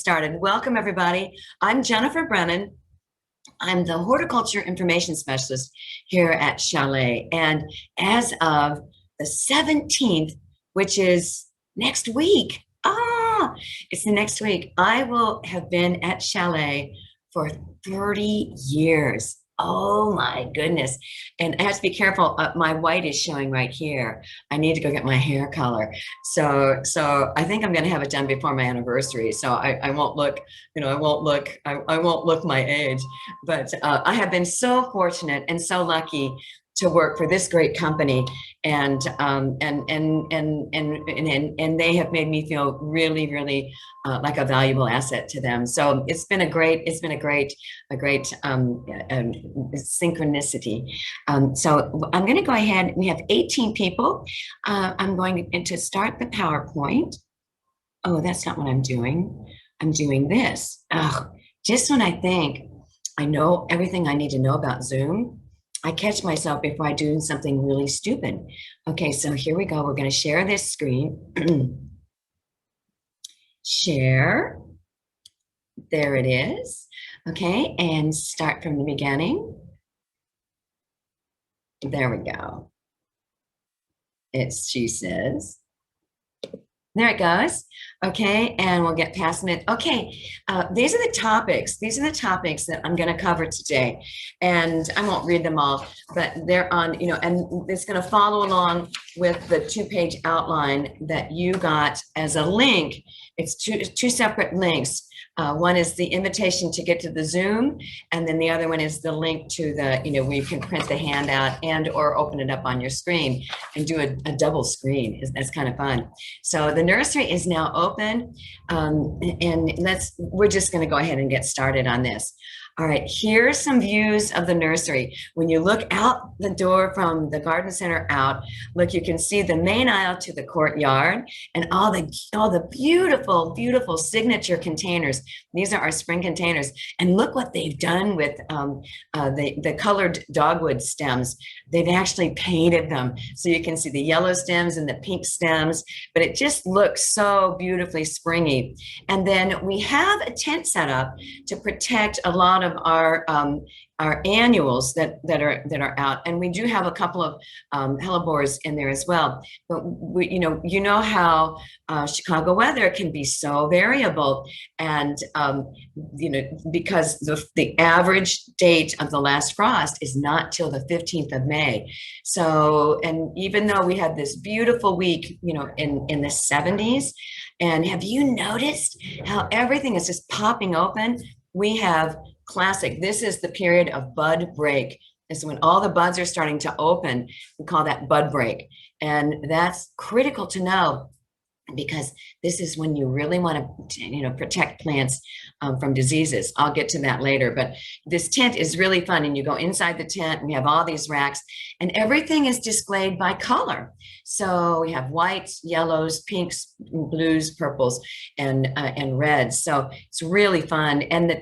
Started. Welcome, everybody. I'm Jennifer Brennan. I'm the horticulture information specialist here at Chalet. And as of the 17th, which is next week, it's the next week, I will have been at Chalet for 30 years. Oh my goodness. And I have to be careful. My white is showing right here. I need to go get my hair color. So I think I'm going to have it done before my anniversary. So I won't look, I won't look my age, but I have been so fortunate and so lucky to work for this great company, and they have made me feel really like a valuable asset to them. So a great synchronicity. So I'm going to go ahead. We have 18 people. I'm going to start the PowerPoint. Oh, that's not what I'm doing. I'm doing this. Just when I think I know everything I need to know about Zoom, I catch myself before I do something really stupid. Okay, so here we go. We're going to share this screen. Share. There it is. Okay, and start from the beginning. There we go. She says. There it goes. Okay, and we'll get past a minute. Okay, these are the topics. These are the topics that I'm going to cover today, and I won't read them all, but they're on, and it's going to follow along with the two-page outline that you got as a link. It's two separate links. One is the invitation to get to the Zoom, and then the other one is the link to the, where you can print the handout and or open it up on your screen and do a double screen. That's kind of fun. So the nursery is now open, and we're just going to go ahead and get started on this. All right, here's some views of the nursery. When you look out the door from the garden center out, look, you can see the main aisle to the courtyard and all the beautiful signature containers. These are our spring containers. And look what they've done with the colored dogwood stems. They've actually painted them. So you can see the yellow stems and the pink stems, but it just looks so beautifully springy. And then we have a tent set up to protect a lot of our annuals that are out, and we do have a couple of hellebores in there as well. But you know how Chicago weather can be so variable, and because the average date of the last frost is not till the 15th of May. So, and even though we had this beautiful week, in the 70s, and have you noticed how everything is just popping open? We have classic. This is the period of bud break. It's when all the buds are starting to open. We call that bud break. And that's critical to know, because this is when you really want to, protect plants from diseases. I'll get to that later, but this tent is really fun. And you go inside the tent and we have all these racks, and everything is displayed by color. So we have whites, yellows, pinks, blues, purples, and reds. So it's really fun. And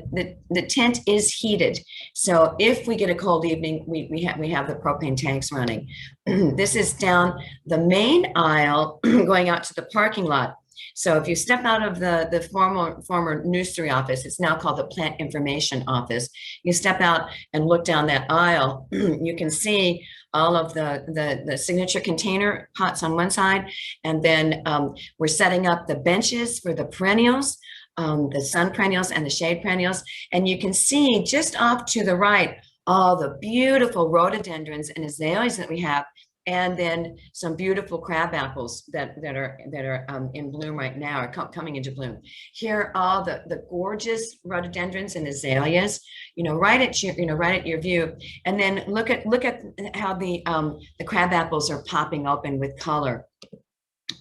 the tent is heated. So if we get a cold evening, we have the propane tanks running. This is down the main aisle going out to the parking lot. So if you step out of the former nursery office, it's now called the plant information office. You step out and look down that aisle, you can see all of the signature container pots on one side. And then we're setting up the benches for the perennials, the sun perennials and the shade perennials. And you can see just off to the right, all the beautiful rhododendrons and azaleas that we have, and then some beautiful crab apples that are in bloom right now, or coming into bloom. Here are all the gorgeous rhododendrons and azaleas, right at your view. And then look at how the crab apples are popping open with color.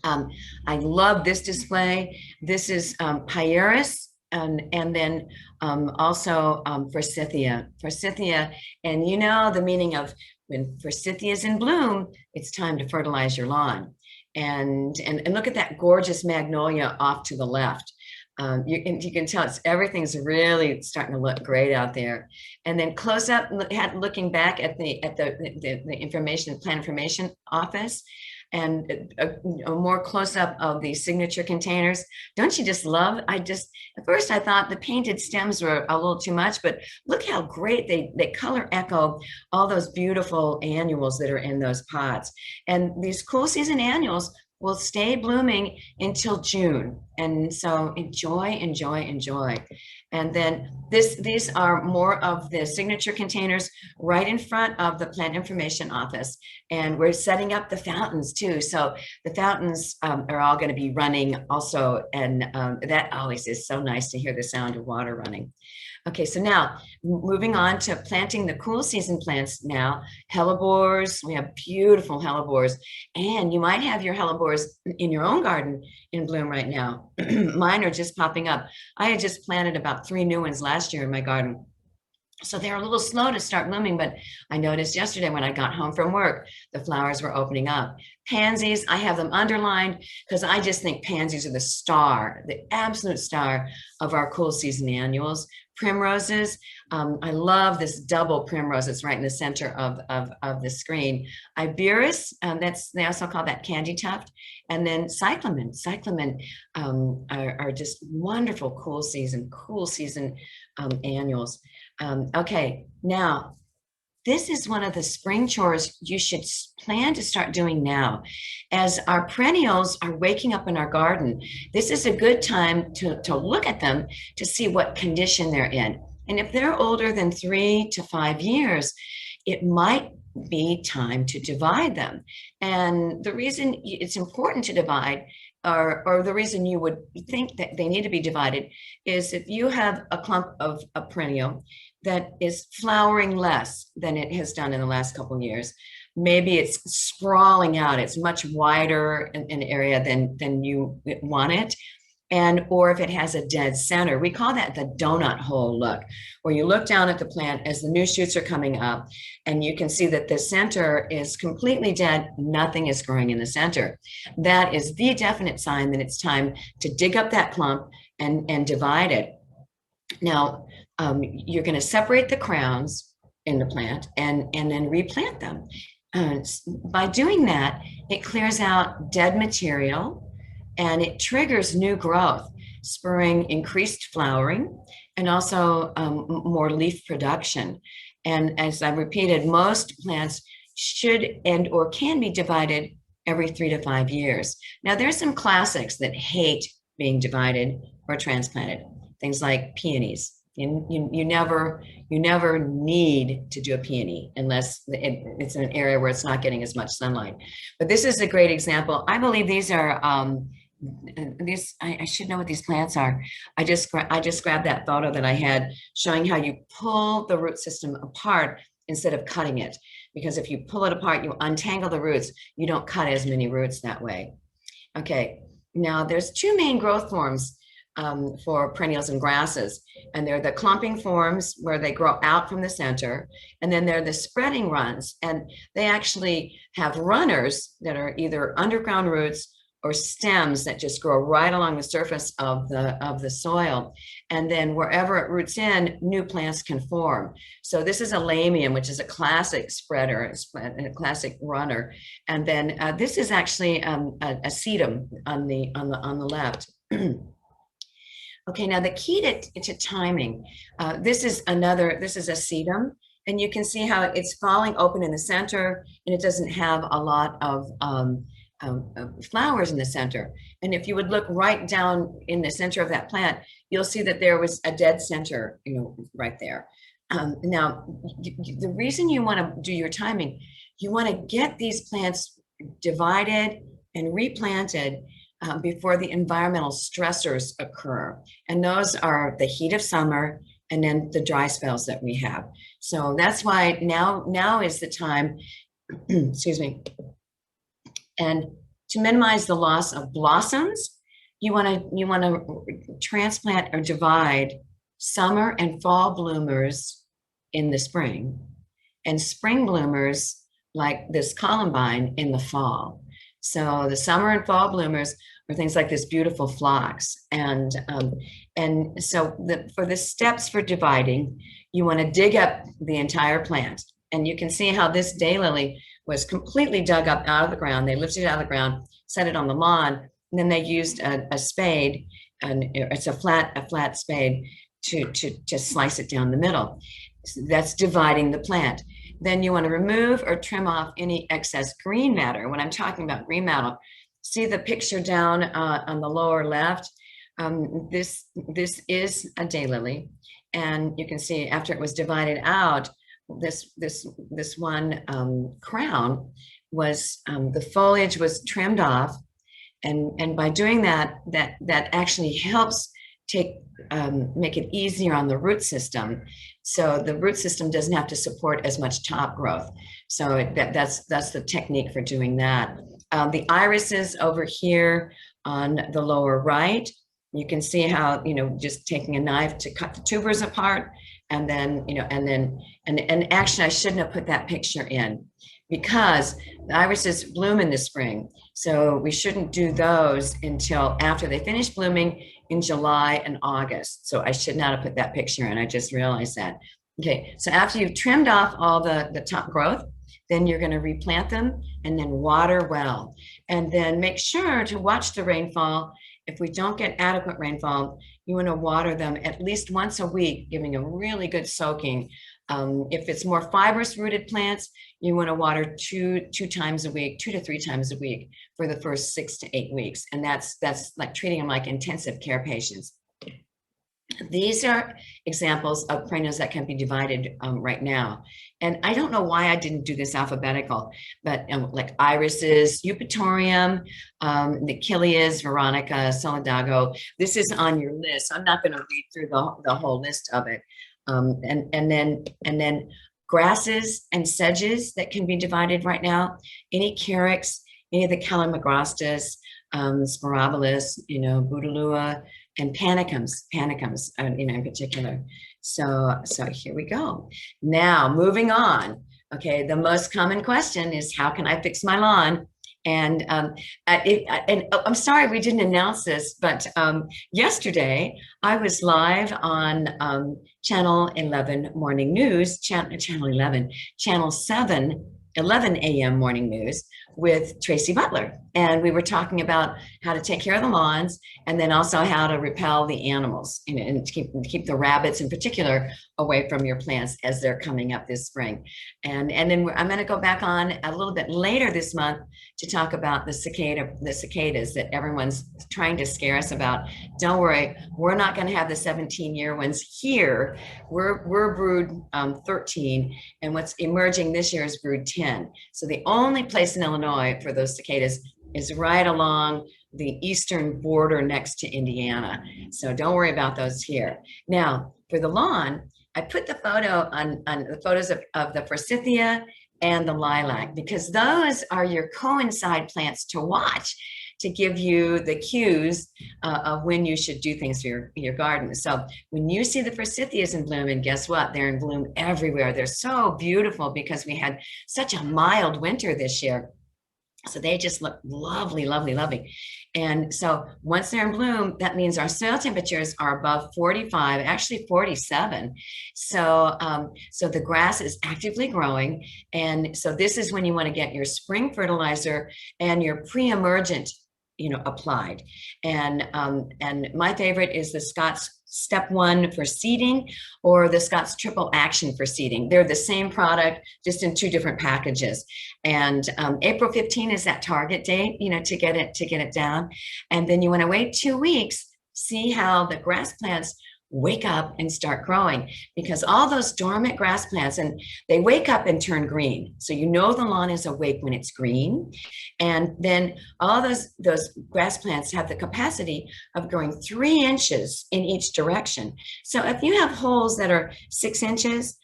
I love this display. This is Pieris. And then also Forsythia. Forsythia, and the meaning of when Forsythia is in bloom, it's time to fertilize your lawn. And look at that gorgeous magnolia off to the left. You can tell everything's really starting to look great out there. And then close up, looking back at the plant information office. and a more close-up of the signature containers. Don't you just love? At first I thought the painted stems were a little too much, but look how great they color echo all those beautiful annuals that are in those pots. And these cool season annuals will stay blooming until June. And so enjoy, enjoy, enjoy. And then these are more of the signature containers right in front of the plant information office. And we're setting up the fountains too. So the fountains are all going to be running also. And that always is so nice to hear the sound of water running. Okay, so now moving on to planting the cool season plants now. Hellebores, we have beautiful hellebores, and you might have your hellebores in your own garden in bloom right now. Mine are just popping up. I had just planted about 3 new ones last year in my garden. So they're a little slow to start blooming, but I noticed yesterday when I got home from work, the flowers were opening up. Pansies, I have them underlined because I just think pansies are the star, the absolute star of our cool season annuals. Primroses, I love this double primrose that's right in the center of the screen. Iberis, they also call that candy tuft. And then cyclamen. Cyclamen are just wonderful cool season annuals. Okay, now this is one of the spring chores you should plan to start doing now. As our perennials are waking up in our garden, this is a good time to look at them to see what condition they're in. And if they're older than 3 to 5 years, it might be time to divide them. And the reason it's important to divide, or the reason you would think that they need to be divided, is if you have a clump of a perennial that is flowering less than it has done in the last couple of years. Maybe it's sprawling out, it's much wider in area than you want it. Or if it has a dead center, we call that the donut hole look, where you look down at the plant as the new shoots are coming up and you can see that the center is completely dead, nothing is growing in the center. That is the definite sign that it's time to dig up that clump and divide it. Now, you're going to separate the crowns in the plant and then replant them. By doing that, it clears out dead material and it triggers new growth, spurring increased flowering and also more leaf production. And as I repeated, most plants should and or can be divided every 3 to 5 years. Now, there's some classics that hate being divided or transplanted. Things like peonies. You never need to do a peony unless it's in an area where it's not getting as much sunlight. But this is a great example. I believe these are I should know what these plants are. I just grabbed that photo that I had showing how you pull the root system apart instead of cutting it. Because if you pull it apart, you untangle the roots. You don't cut as many roots that way. Okay, now there's 2 main growth forms for perennials and grasses. And they're the clumping forms where they grow out from the center. And then they're the spreading runs. And they actually have runners that are either underground roots or stems that just grow right along the surface of the soil. And then wherever it roots in, new plants can form. So this is a lamium, which is a classic spreader, a classic runner. And then this is actually a sedum on the left. Okay, now the key to timing, this is a sedum, and you can see how it's falling open in the center, and it doesn't have a lot of flowers in the center. And if you would look right down in the center of that plant, you'll see that there was a dead center, right there. Now, the reason you want to do your timing, you want to get these plants divided and replanted before the environmental stressors occur. And those are the heat of summer and then the dry spells that we have. So that's why now is the time, excuse me. And to minimize the loss of blossoms, you want to transplant or divide summer and fall bloomers in the spring and spring bloomers like this columbine in the fall. So the summer and fall bloomers are things like this beautiful phlox. And so for the steps for dividing, you want to dig up the entire plant. And you can see how this daylily was completely dug up out of the ground. They lifted it out of the ground, set it on the lawn, and then they used a spade, and it's a flat spade to just slice it down the middle. So that's dividing the plant. Then you want to remove or trim off any excess green matter. When I'm talking about green matter, see the picture down on the lower left. This is a daylily, and you can see after it was divided out, this one crown was the foliage was trimmed off, and by doing that, that actually helps make it easier on the root system. So the root system doesn't have to support as much top growth. So that's the technique for doing that. The irises over here on the lower right, you can see how, just taking a knife to cut the tubers apart, and then, and actually I shouldn't have put that picture in, because the irises bloom in the spring. So we shouldn't do those until after they finish blooming in July and August. So I should not have put that picture in. I just realized that. Okay, so after you've trimmed off all the top growth, then you're going to replant them and then water well. And then make sure to watch the rainfall. If we don't get adequate rainfall, you want to water them at least once a week, giving a really good soaking. If it's more fibrous rooted plants, you want to water two times a week, 2 to 3 times a week for the first 6 to 8 weeks. And that's like treating them like intensive care patients. These are examples of perennials that can be divided right now. And I don't know why I didn't do this alphabetical, but like irises, eupatorium, the Achilles, Veronica, Solidago. This is on your list. I'm not going to read through the whole list of it. And then grasses and sedges that can be divided right now. Any carex, any of the Calamagrostis, Spirabolus, Bouteloua, and panicums, in particular. So here we go. Now, moving on. Okay, the most common question is, how can I fix my lawn? And I'm sorry we didn't announce this, but yesterday I was live on Channel 11 Morning News, Channel 7, 11 a.m. Morning News with Tracy Butler. And we were talking about how to take care of the lawns, and then also how to repel the animals, and to keep the rabbits in particular away from your plants as they're coming up this spring. And then I'm going to go back on a little bit later this month to talk about the cicadas that everyone's trying to scare us about. Don't worry, we're not going to have the 17-year ones here. We're brood 13, and what's emerging this year is brood 10. So the only place in Illinois for those cicadas is right along the eastern border next to Indiana. So don't worry about those here. Now, for the lawn, I put the photo on the photos of the forsythia and the lilac, because those are your coincide plants to watch, to give you the cues of when you should do things for your garden. So when you see the forsythias in bloom, and guess what? They're in bloom everywhere. They're so beautiful because we had such a mild winter this year. So they just look lovely, lovely, lovely. And so once they're in bloom, that means our soil temperatures are above 45, actually 47. So, so the grass is actively growing. And so this is when you want to get your spring fertilizer and your pre-emergent, applied. And my favorite is the Scott's Step 1 for seeding, or the Scott's Triple Action for seeding. They're the same product, just in 2 different packages. And April 15 is that target date, to get it down. And then you want to wait 2 weeks, see how the grass plants wake up and start growing, because all those dormant grass plants, and they wake up and turn green. So the lawn is awake when it's green. And then all those grass plants have the capacity of growing 3 inches in each direction. So if you have holes that are 6 inches,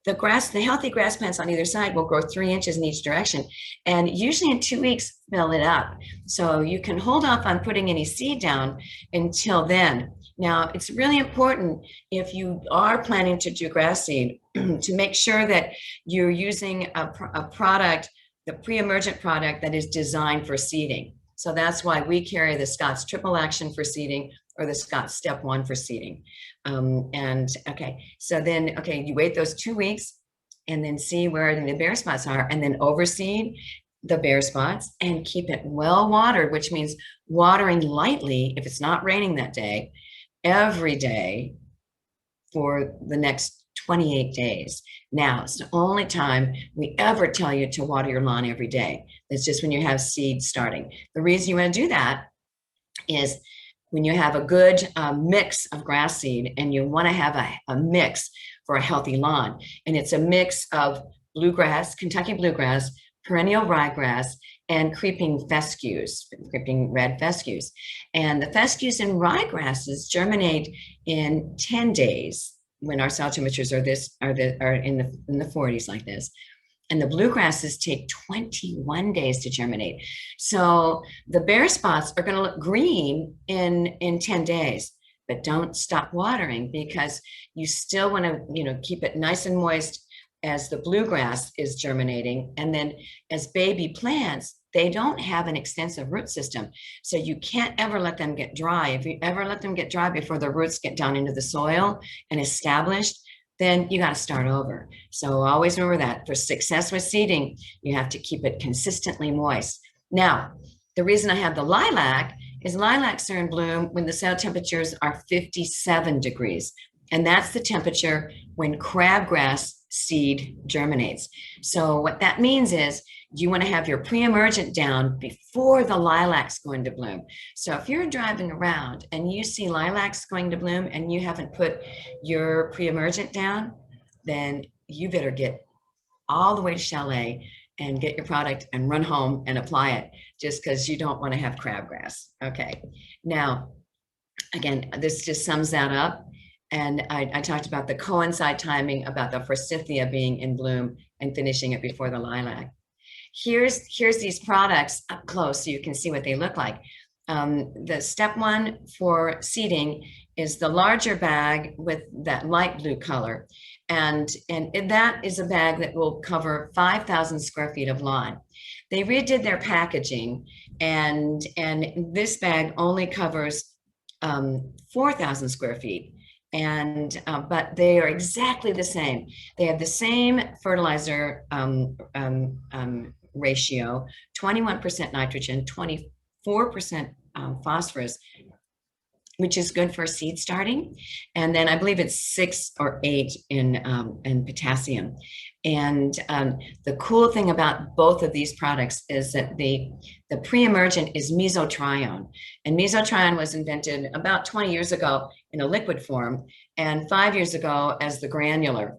the healthy grass plants on either side will grow 3 inches in each direction, and usually in 2 weeks fill it up. So you can hold off on putting any seed down until then. Now, it's really important, if you are planning to do grass seed, to make sure that you're using a product, the pre-emergent product, that is designed for seeding. So that's why we carry the Scott's Triple Action for seeding, or the Scott's Step 1 for seeding. So then, you wait those 2 weeks, and then see where the bare spots are, and then overseed the bare spots and keep it well watered, which means watering lightly if it's not raining that day, every day for the next 28 days. Now, it's the only time we ever tell you to water your lawn every day. It's just when you have seeds starting. The reason you want to do that is when you have a good mix of grass seed, and you want to have a mix for a healthy lawn. And it's a mix of bluegrass, Kentucky bluegrass, perennial ryegrass, and creeping fescues, creeping red fescues. And the fescues and ryegrasses germinate in 10 days when our soil temperatures are in the 40s like this. And the bluegrasses take 21 days to germinate. So the bare spots are going to look green in 10 days, but don't stop watering, because you still want to, keep it nice and moist as the bluegrass is germinating. And then as baby plants, they don't have an extensive root system. So you can't ever let them get dry. If you ever let them get dry before the roots get down into the soil and established, then you got to start over. So always remember that for success with seeding, you have to keep it consistently moist. Now, the reason I have the lilac is lilacs are in bloom when the soil temperatures are 57 degrees. And that's the temperature when crabgrass seed germinates. So what that means is you want to have your pre-emergent down before the lilacs go into bloom. So if you're driving around and you see lilacs going to bloom and you haven't put your pre-emergent down, then you better get all the way to Chalet and get your product and run home and apply it, just because you don't want to have crabgrass. Okay. Now, again, this just sums that up. And I talked about the coincide timing, about the forsythia being in bloom and finishing it before the lilac. Here's these products up close so you can see what they look like. The step one for seeding is the larger bag with that light blue color. And that is a bag that will cover 5,000 square feet of lawn. They redid their packaging, and this bag only covers 4,000 square feet. And but they are exactly the same. They have the same fertilizer ratio: 21% nitrogen, 24% phosphorus, which is good for seed starting. And then I believe it's 6 or 8 in potassium. And the cool thing about both of these products is that the pre-emergent is mesotrione. And mesotrione was invented about 20 years ago in a liquid form, and 5 years ago as the granular.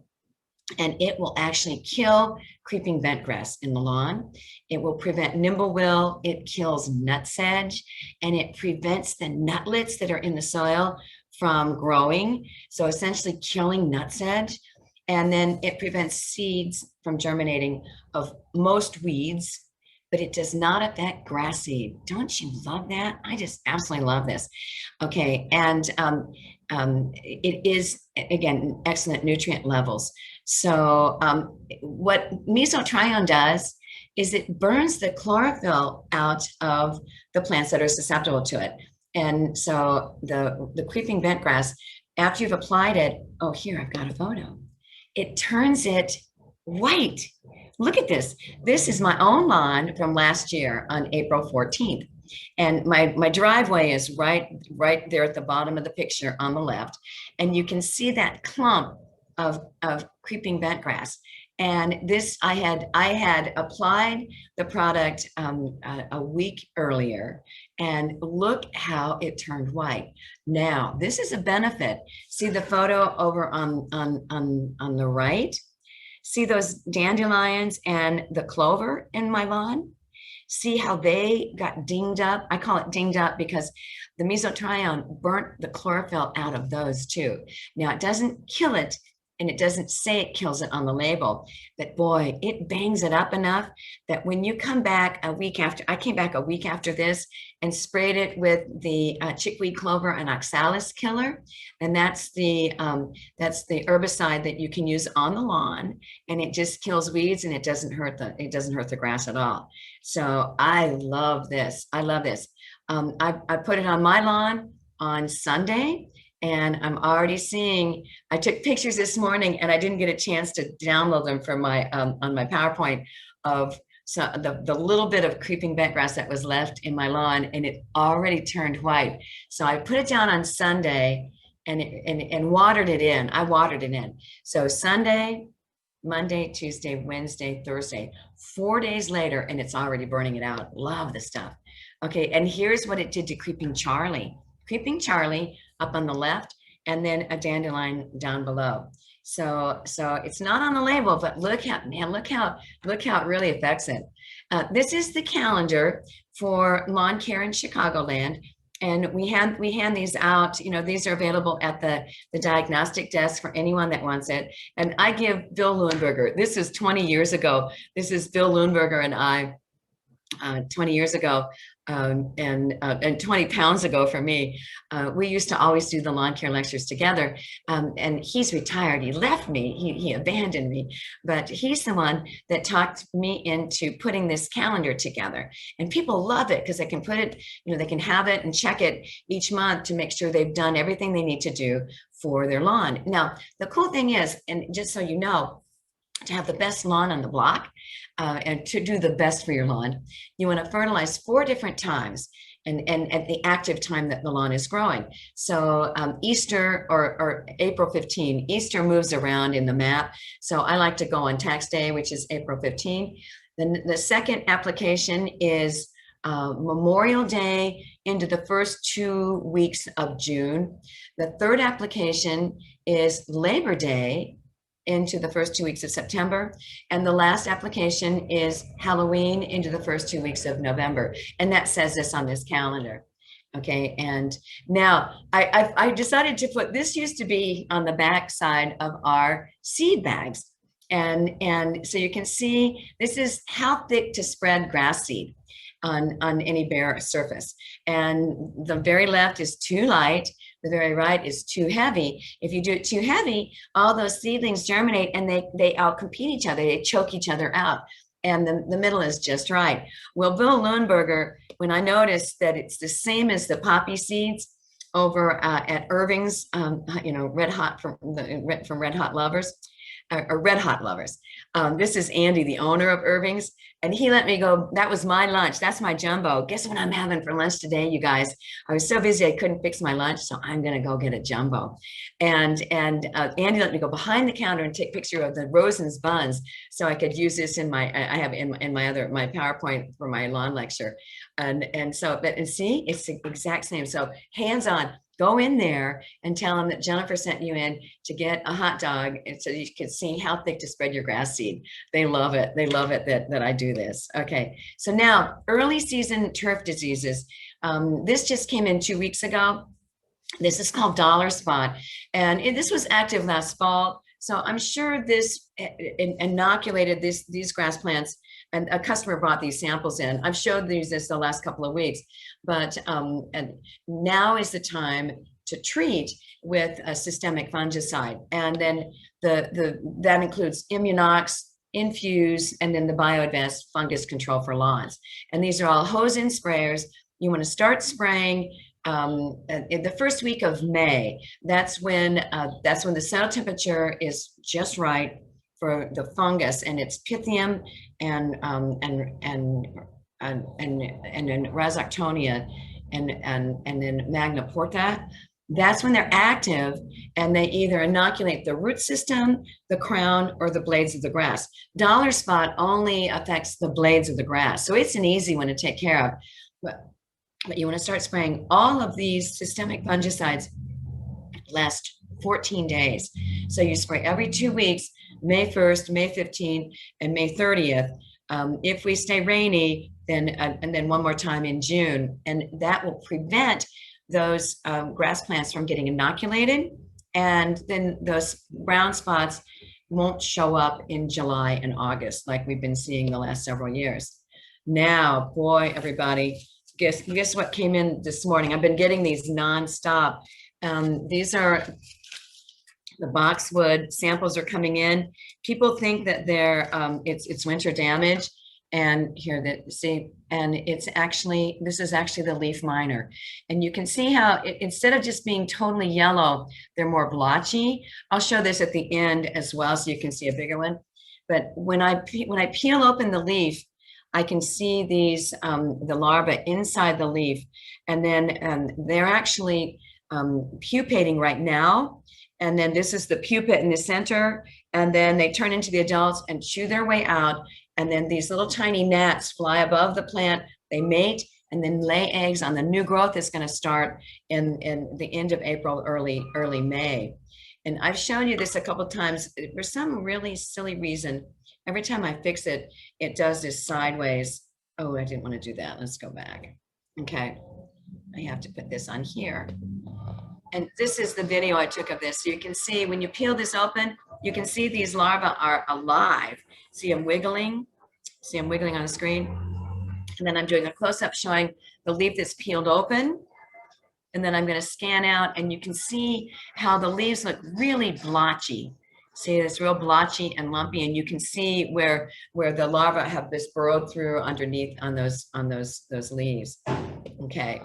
And it will actually kill creeping bentgrass in the lawn. It will prevent nimblewill. It kills nutsedge, and it prevents the nutlets that are in the soil from growing. So essentially killing nutsedge. And then it prevents seeds from germinating of most weeds, but it does not affect grass seed. Don't you love that? I just absolutely love this. Okay, and it is, again, excellent nutrient levels. So what mesotrione does is it burns the chlorophyll out of the plants that are susceptible to it. And so the creeping bentgrass, after you've applied it, oh, here, I've got a photo. It turns it white. Look at this. This is my own lawn from last year on April 14th. And my driveway is right there at the bottom of the picture on the left. And you can see that clump of creeping bentgrass. And this, I had applied the product a week earlier, and look how it turned white. Now, this is a benefit. See the photo over on the right? See those dandelions and the clover in my lawn? See how they got dinged up? I call it dinged up because the mesotrione burnt the chlorophyll out of those too. Now, it doesn't kill it, and it doesn't say it kills it on the label, but boy, it bangs it up enough that when you come back a week after, I came back a week after this and sprayed it with the chickweed clover and oxalis killer, and that's the herbicide that you can use on the lawn, and it just kills weeds, and it doesn't hurt the grass at all. So I love this. I love this. I put it on my lawn on Sunday. And I'm already seeing, I took pictures this morning and I didn't get a chance to download them from my, on my PowerPoint of the little bit of creeping bent grass that was left in my lawn, and it already turned white. So I put it down on Sunday and watered it in. I watered it in. So Sunday, Monday, Tuesday, Wednesday, Thursday, 4 days later, and it's already burning it out. Love the stuff. Okay, and here's what it did to Creeping Charlie. Creeping Charlie up on the left, and then a dandelion down below. So it's not on the label, but look how it really affects it. This is the calendar for lawn care in Chicagoland. And we hand these out, you know, these are available at the diagnostic desk for anyone that wants it. And I give Bill Leuenberger, this is 20 years ago. This is Bill Leuenberger and I, 20 years ago, and 20 pounds ago for me. We used to always do the lawn care lectures together. And he's retired. He left me. He abandoned me. But he's the one that talked me into putting this calendar together. And people love it because they can put it, you know, they can have it and check it each month to make sure they've done everything they need to do for their lawn. Now, the cool thing is, and just so you know, to have the best lawn on the block, and to do the best for your lawn, you want to fertilize 4 different times, and at the active time that the lawn is growing. So Easter or April 15, Easter moves around in the map. So I like to go on tax day, which is April 15. Then the second application is Memorial Day into the first 2 weeks of June. The third application is Labor Day into the first 2 weeks of September. And the last application is Halloween into the first 2 weeks of November. And that says this on this calendar. Okay, and now I decided to put, this used to be on the back side of our seed bags. And so you can see, this is how thick to spread grass seed on any bare surface. And the very left is too light. The very right is too heavy. If you do it too heavy, all those seedlings germinate and they outcompete each other. They choke each other out. And the middle is just right. Well, Bill Leuenberger, when I noticed that it's the same as the poppy seeds over at Irving's, you know, Red Hot from Red Hot Lovers, or Red Hot Lovers. This is Andy, the owner of Irving's, and he let me go. That was my lunch. That's my jumbo. Guess what I'm having for lunch today, you guys? I was so busy I couldn't fix my lunch, so I'm gonna go get a jumbo. And Andy let me go behind the counter and take a picture of the Rosen's buns, so I could use this in my I have in my PowerPoint for my lawn lecture. And so, but see, it's the exact same. So hands on. Go in there and tell them that Jennifer sent you in to get a hot dog, and so you can see how thick to spread your grass seed. They love it. They love it that I do this. Okay, so now early season turf diseases. This just came in 2 weeks ago. This is called dollar spot, and this was active last fall. So I'm sure this inoculated these grass plants, and a customer brought these samples in. I've showed these this the last couple of weeks, but and now is the time to treat with a systemic fungicide. And then that includes Immunox, Infuse, and then the BioAdvanced fungus control for lawns. And these are all hose-in sprayers. You want to start spraying in the first week of May. That's when the cell temperature is just right for the fungus, and it's Pythium and then Rhizoctonia and then Magna Porta. That's when they're active, and they either inoculate the root system, the crown, or the blades of the grass. Dollar spot only affects the blades of the grass, so it's an easy one to take care of. But you want to start spraying all of these systemic fungicides last 14 days. So you spray every 2 weeks, May 1st, May 15th, and May 30th. If we stay rainy, then and then one more time in June, and that will prevent those grass plants from getting inoculated, and then those brown spots won't show up in July and August like we've been seeing the last several years. Now, boy, everybody, guess what came in this morning? I've been getting these nonstop. These are the boxwood samples are coming in. People think that they're it's winter damage, And here that see, and it's actually, this is actually the leaf miner. And you can see how instead of just being totally yellow, they're more blotchy. I'll show this at the end as well so you can see a bigger one. But when I peel open the leaf, I can see these, the larvae inside the leaf. And then they're actually pupating right now. And then this is the pupa in the center. And then they turn into the adults and chew their way out. And then these little tiny gnats fly above the plant. They mate and then lay eggs on the new growth that's going to start in the end of April, early May. And I've shown you this a couple of times. For some really silly reason, every time I fix it, it does this sideways. Oh, I didn't want to do that. Let's go back. Okay. I have to put this on here. And this is the video I took of this. So you can see when you peel this open, you can see these larvae are alive. See them wiggling? See them wiggling on the screen? And then I'm doing a close-up showing the leaf that's peeled open. And then I'm going to scan out and you can see how the leaves look really blotchy. See, it's real blotchy and lumpy, and you can see where the larvae have this burrowed through underneath on those leaves. Okay.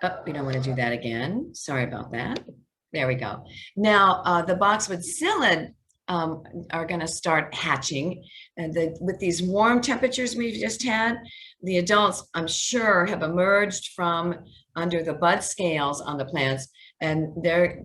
Oh, we don't want to do that again. Sorry about that. There we go. Now, the boxwood psyllid are going to start hatching. And with these warm temperatures we've just had, the adults, I'm sure, have emerged from under the bud scales on the plants. And they're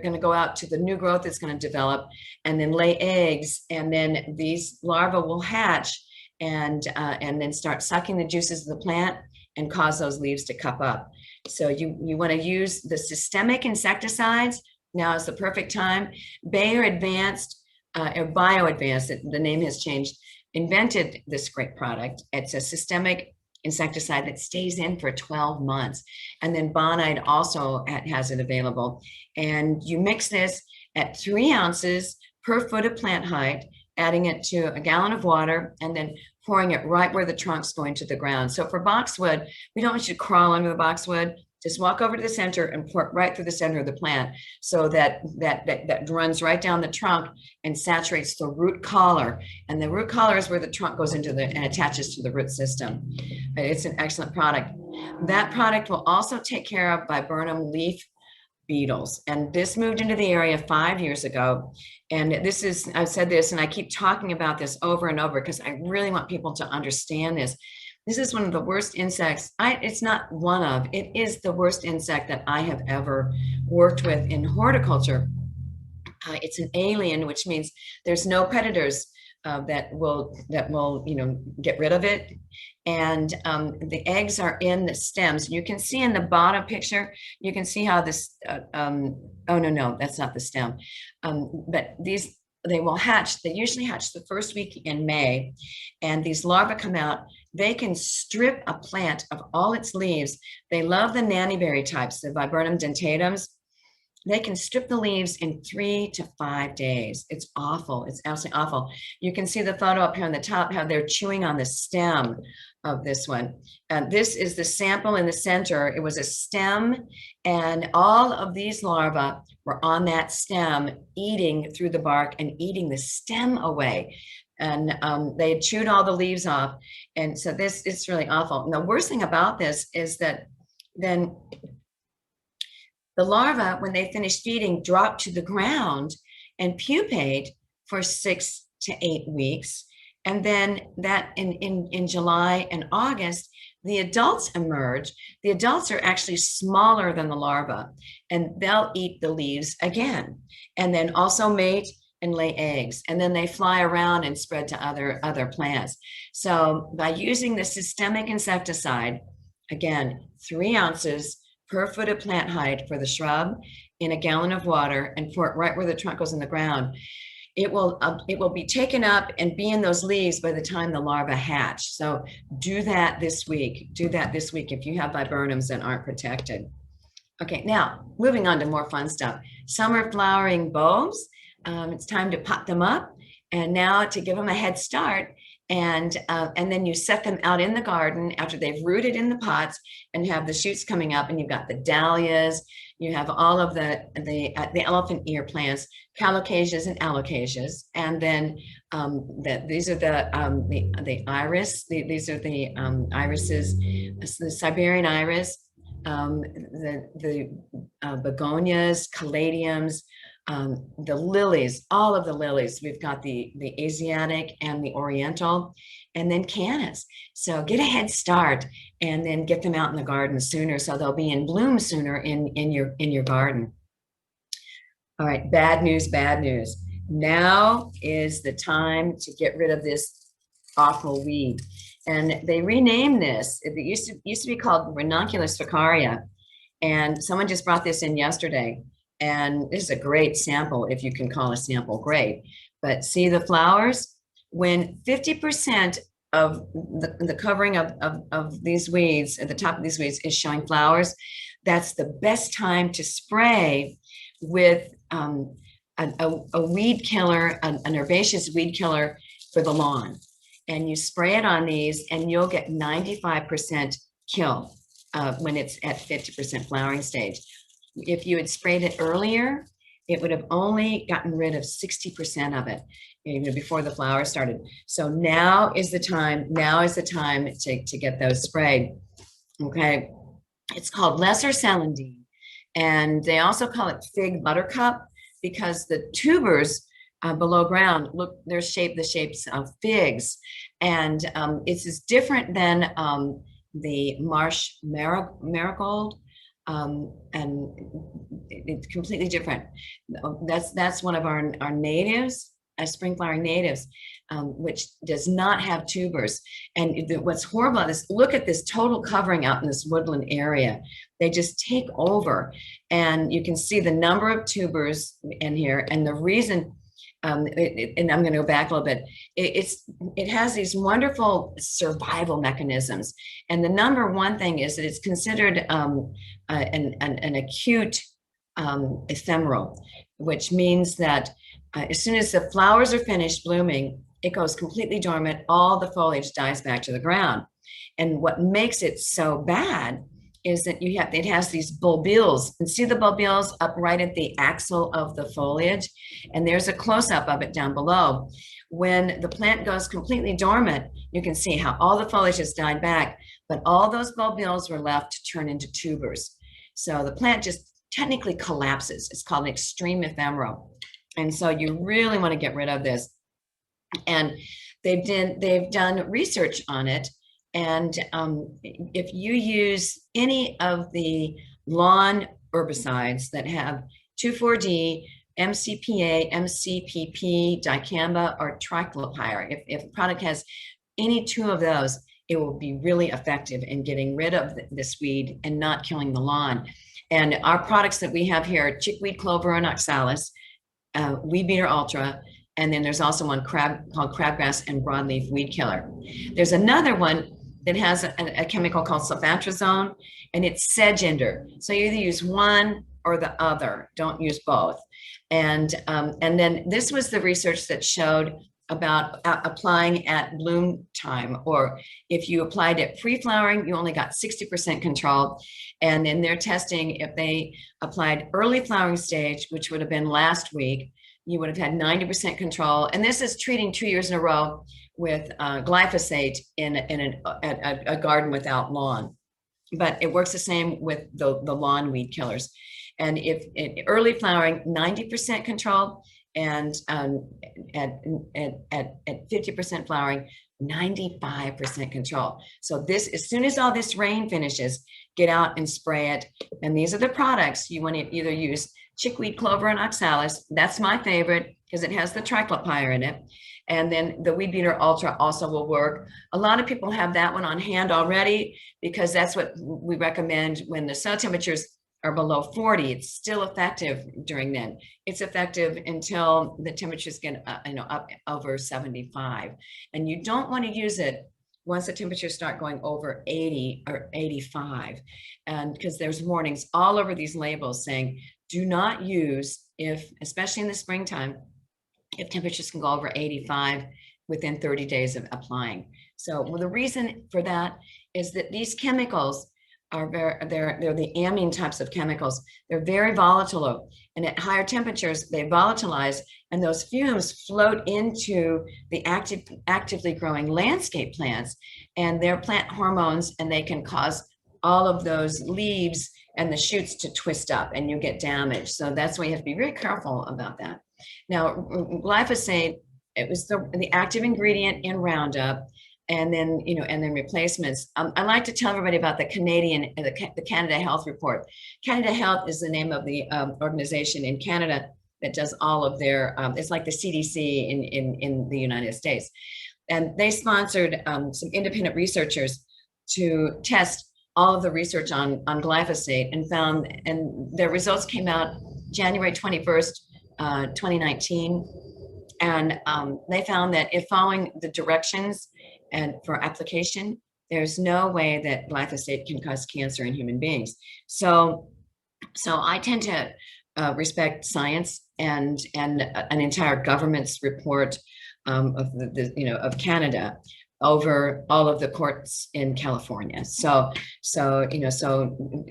going to go out to the new growth that's going to develop and then lay eggs. And then these larvae will hatch and then start sucking the juices of the plant and cause those leaves to cup up. So you want to use the systemic insecticides. Now is the perfect time. Bayer Advanced, or Bio Advanced, the name has changed, invented this great product. It's a systemic insecticide that stays in for 12 months. And then Bonide also has it available. And you mix this at 3 ounces per foot of plant height, adding it to a gallon of water, and then pouring it right where the trunk's going to the ground. So for boxwood, we don't want you to crawl under the boxwood. Just walk over to the center and pour it right through the center of the plant so that runs right down the trunk and saturates the root collar. And the root collar is where the trunk goes into and attaches to the root system. It's an excellent product. That product will also take care of viburnum leaf beetles. And this moved into the area 5 years ago. And this is, I've said this and I keep talking about this over and over because I really want people to understand this. This is one of the worst insects. It's not one of, it is the worst insect that I have ever worked with in horticulture. It's an alien, which means there's no predators that will get rid of it. And the eggs are in the stems. You can see in the bottom picture, you can see how this, oh no, that's not the stem. But they will hatch. They usually hatch the first week in May, and these larvae come out. They can strip a plant of all its leaves. They love the nannyberry types, the Viburnum dentatum's. They can strip the leaves in 3 to 5 days. It's awful. It's absolutely awful. You can see the photo up here on the top, how they're chewing on the stem of this one. And this is the sample in the center. It was a stem, and all of these larvae were on that stem, eating through the bark and eating the stem away. And they had chewed all the leaves off. And so it's really awful. And the worst thing about this is that then the larvae, when they finish feeding, drop to the ground and pupate for 6 to 8 weeks. And then that in July and August, the adults emerge. The adults are actually smaller than the larvae, and they'll eat the leaves again, and then also mate and lay eggs. And then they fly around and spread to other plants. So by using the systemic insecticide, again, 3 ounces per foot of plant height for the shrub in a gallon of water, and pour it right where the trunk goes in the ground, it will be taken up and be in those leaves by the time the larvae hatch. So do that this week. Do that this week if you have viburnums that aren't protected. Okay, now moving on to more fun stuff. Summer flowering bulbs. It's time to pot them up. And now to give them a head start And then you set them out in the garden after they've rooted in the pots and have the shoots coming up, and you've got the dahlias, you have all of the elephant ear plants, calocasias and alocasias, and then these are the iris. These are the irises, the Siberian iris, the begonias, caladiums, the lilies, all of the lilies. We've got the Asiatic and the Oriental, and then cannas. So get a head start and then get them out in the garden sooner, so they'll be in bloom sooner in your garden. All right, bad news, bad news. Now is the time to get rid of this awful weed. And they renamed this. It used to be called Ranunculus ficaria. And someone just brought this in yesterday. And this is a great sample, if you can call a sample great. But see the flowers? When 50% of the covering of these weeds, at the top of these weeds, is showing flowers, that's the best time to spray with a weed killer, an herbaceous weed killer for the lawn. And you spray it on these, and you'll get 95% kill when it's at 50% flowering stage. If you had sprayed it earlier, it would have only gotten rid of 60% of it, before the flowers started. So now is the time to get those sprayed. Okay, it's called lesser celandine, and they also call it fig buttercup because the tubers below ground look, they're the shapes of figs, and it's different than the marsh marigold. And it's completely different. That's one of our natives, spring flowering natives, which does not have tubers. And what's horrible about this, look at this total covering out in this woodland area. They just take over, and you can see the number of tubers in here. And the reason, and I'm going to go back a little bit, it has these wonderful survival mechanisms. And the number one thing is that it's considered an acute ephemeral, which means that as soon as the flowers are finished blooming, it goes completely dormant. All the foliage dies back to the ground. And what makes it so bad is that it has these bulbils, and see the bulbils up right at the axil of the foliage, and there's a close-up of it down below. When the plant goes completely dormant, you can see how all the foliage has died back, but all those bulbils were left to turn into tubers. So the plant just technically collapses. It's called an extreme ephemeral. And so you really want to get rid of this. And they've done research on it. And if you use any of the lawn herbicides that have 2,4-D, MCPA, MCPP, dicamba, or triclopyr, if a product has any two of those, it will be really effective in getting rid of this weed and not killing the lawn. And our products that we have here are chickweed, clover, and oxalis, Weed Beater Ultra, and then there's also one called crabgrass and broadleaf weed killer. There's another one that has a chemical called sulfantrazone, and it's sedgender. So you either use one or the other, don't use both. And then this was the research that showed about applying at bloom time, or if you applied it pre-flowering, you only got 60% control. And in their testing, if they applied early flowering stage, which would have been last week, you would have had 90% control. And this is treating 2 years in a row with glyphosate in a garden without lawn. But it works the same with the lawn weed killers. And if in early flowering, 90% control, and at 50% flowering, 95% control. So this, as soon as all this rain finishes, get out and spray it. And these are the products you want to either use: chickweed, clover, and oxalis. That's my favorite because it has the triclopyr in it. And then the Weed Beater Ultra also will work. A lot of people have that one on hand already because that's what we recommend when the soil temperatures are below 40. It's still effective during then. It's effective until the temperatures get up over 75. And you don't want to use it once the temperatures start going over 80 or 85. And because there's warnings all over these labels saying, do not use, especially in the springtime, if temperatures can go over 85, within 30 days of applying. So well, the reason for that is that these chemicals are they're the amine types of chemicals. They're very volatile, and at higher temperatures they volatilize, and those fumes float into the actively growing landscape plants, and they're plant hormones, and they can cause all of those leaves and the shoots to twist up, and you get damage. So that's why you have to be very careful about that. Now, glyphosate, it was the active ingredient in Roundup, and then and then replacements. I like to tell everybody about the Canada Health Report. Canada Health is the name of the organization in Canada that does all of their. It's like the CDC in the United States, and they sponsored some independent researchers to test all of the research on glyphosate, and their results came out January 21st, 2019. And they found that if following the directions and for application, there's no way that glyphosate can cause cancer in human beings. So I tend to respect science and an entire government's report of of Canada over all of the courts in California. So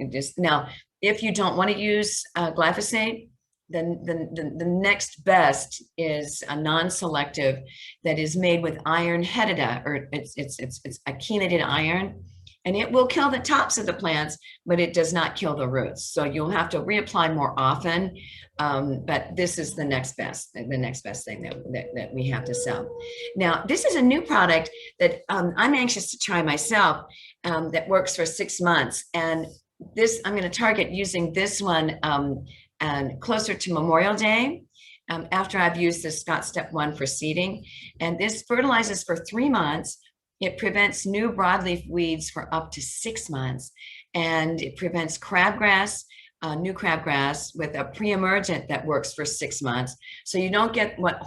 just now, if you don't want to use glyphosate, then the next best is a non-selective that is made with iron hetada, or it's a chelated iron, and it will kill the tops of the plants, but it does not kill the roots. So you'll have to reapply more often. But this is the next best thing that we have to sell. Now, this is a new product that I'm anxious to try myself, that works for 6 months. And this, I'm going to target using this one and closer to Memorial Day, after I've used the Scott Step 1 for seeding. And this fertilizes for 3 months. It prevents new broadleaf weeds for up to 6 months. And it prevents crabgrass, new crabgrass, with a pre-emergent that works for 6 months. So you don't get what